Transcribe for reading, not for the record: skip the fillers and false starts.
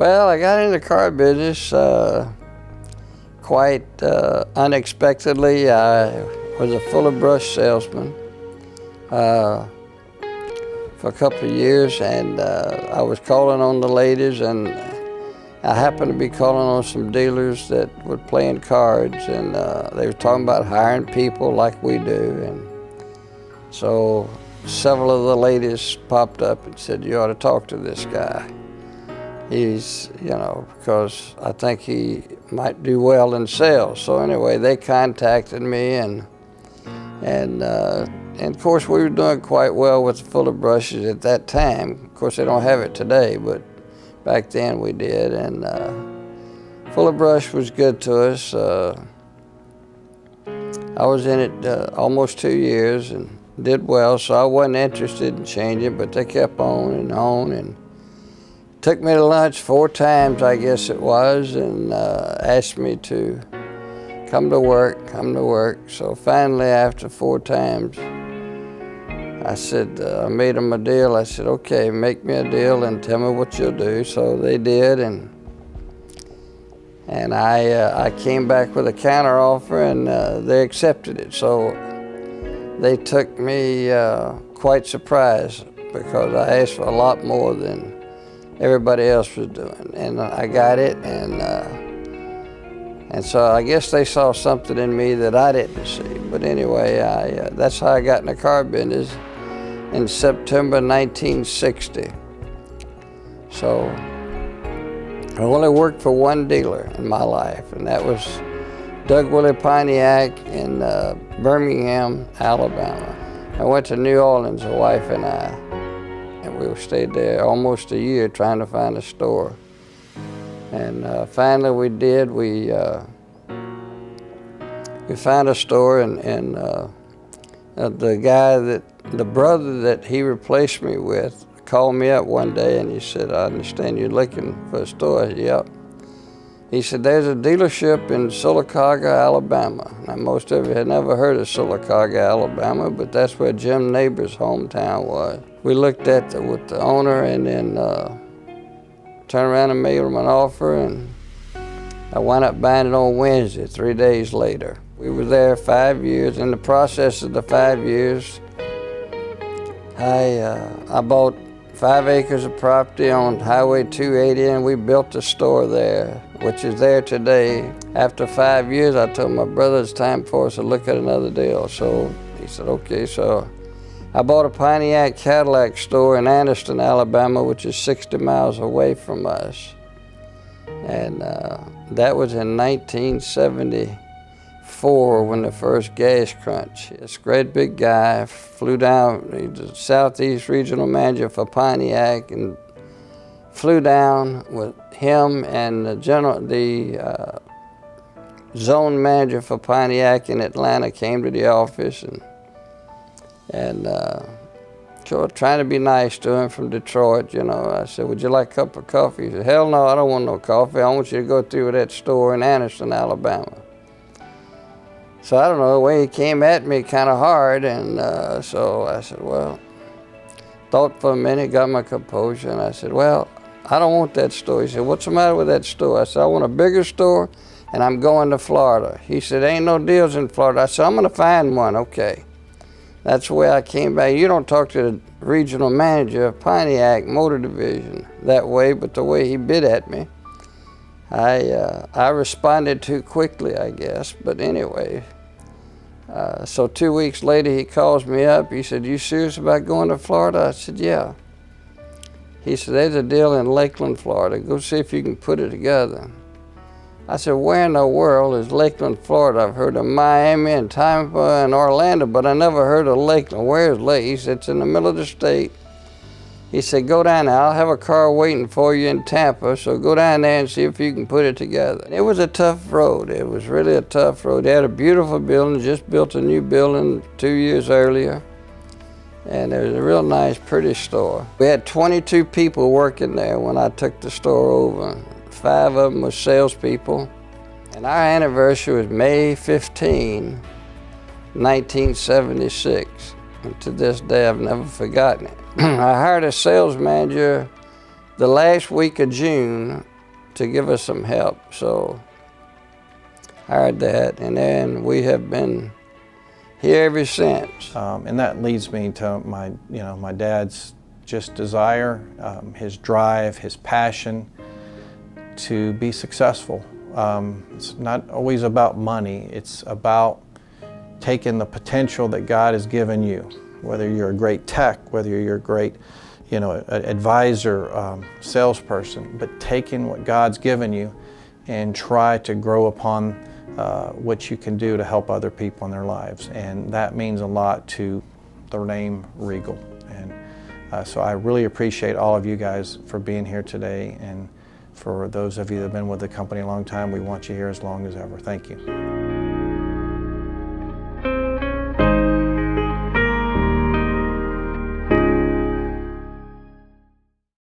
Well, I got into the car business quite unexpectedly. I was a fuller brush salesman for a couple of years, and I was calling on the ladies, and I happened to be calling on some dealers that were playing cards, and they were talking about hiring people like we do. And so several of the ladies popped up and said, "You ought to talk to this guy. He's, because I think he might do well in sales." So anyway, they contacted me, and of course we were doing quite well with the fuller brushes at that time. Of course, they don't have it today, but back then we did, and fuller brush was good to us. I was in it almost 2 years and did well, so I wasn't interested in changing, but they kept on and took me to lunch 4 times, I guess it was, and asked me to come to work. So finally, after 4 times, I said, I made them a deal. I said, "Okay, make me a deal and tell me what you'll do." So they did, and I came back with a counter offer, and they accepted it. So they took me quite surprised, because I asked for a lot more than everybody else was doing, and I got it, and so I guess they saw something in me that I didn't see. But anyway, that's how I got in the car business in September 1960. So I only worked for one dealer in my life, and that was Doug Willie Pontiac in Birmingham, Alabama. I went to New Orleans, the wife and I, and we stayed there almost a year trying to find a store. And finally we did. We found a store, and the brother that he replaced me with called me up one day, and he said, "I understand you're looking for a store." I said, "Yep." He said, "There's a dealership in Sylacauga, Alabama." Now, most of you had never heard of Sylacauga, Alabama, but that's where Jim Neighbor's hometown was. We looked at with the owner, and then turned around and made him an offer, and I wound up buying it on Wednesday, 3 days later. We were there 5 years. In the process of the 5 years, I bought 5 acres of property on Highway 280, and we built a store there, which is there today. After 5 years, I told my brother it's time for us to look at another deal. So he said, "Okay." So I bought a Pontiac Cadillac store in Anniston, Alabama, which is 60 miles away from us. And that was in 1974 when the first gas crunch. This great big guy flew down, he's the Southeast Regional Manager for Pontiac, and flew down with him and the zone manager for Pontiac in Atlanta came to the office, and so trying to be nice to him from Detroit, I said, "Would you like a cup of coffee?" He said, "Hell no, I don't want no coffee. I want you to go through that store in Anniston, Alabama." So I don't know, the way he came at me kind of hard, and so I said, well, thought for a minute, got my composure, and I said, "Well, I don't want that store." He said, "What's the matter with that store?" I said, "I want a bigger store, and I'm going to Florida." He said, "Ain't no deals in Florida." I said, "I'm gonna find one." Okay. That's the way I came back. You don't talk to the regional manager of Pontiac Motor Division that way, but the way he bit at me, I responded too quickly, I guess. But anyway, so 2 weeks later he calls me up. He said, "You serious about going to Florida?" I said, "Yeah." He said, "There's a deal in Lakeland, Florida. Go see if you can put it together." I said, "Where in the world is Lakeland, Florida? I've heard of Miami and Tampa and Orlando, but I never heard of Lakeland. Where's Lake?" He said, "It's in the middle of the state." He said, "Go down there. I'll have a car waiting for you in Tampa, so go down there and see if you can put it together." It was a tough road. It was really a tough road. They had a beautiful building, just built a new building 2 years earlier. And it was a real nice, pretty store. We had 22 people working there when I took the store over. 5 of them were salespeople. And our anniversary was May 15, 1976. And to this day, I've never forgotten it. I hired a sales manager the last week of June to give us some help. So hired that, and then we have been here ever since. And that leads me to my dad's just desire, his drive, his passion to be successful. It's not always about money. It's about taking the potential that God has given you, whether you're a great tech, whether you're a great advisor, salesperson, but taking what God's given you and try to grow upon what you can do to help other people in their lives. And that means a lot to the name Regal. And so I really appreciate all of you guys for being here today. And for those of you that have been with the company a long time, we want you here as long as ever. Thank you.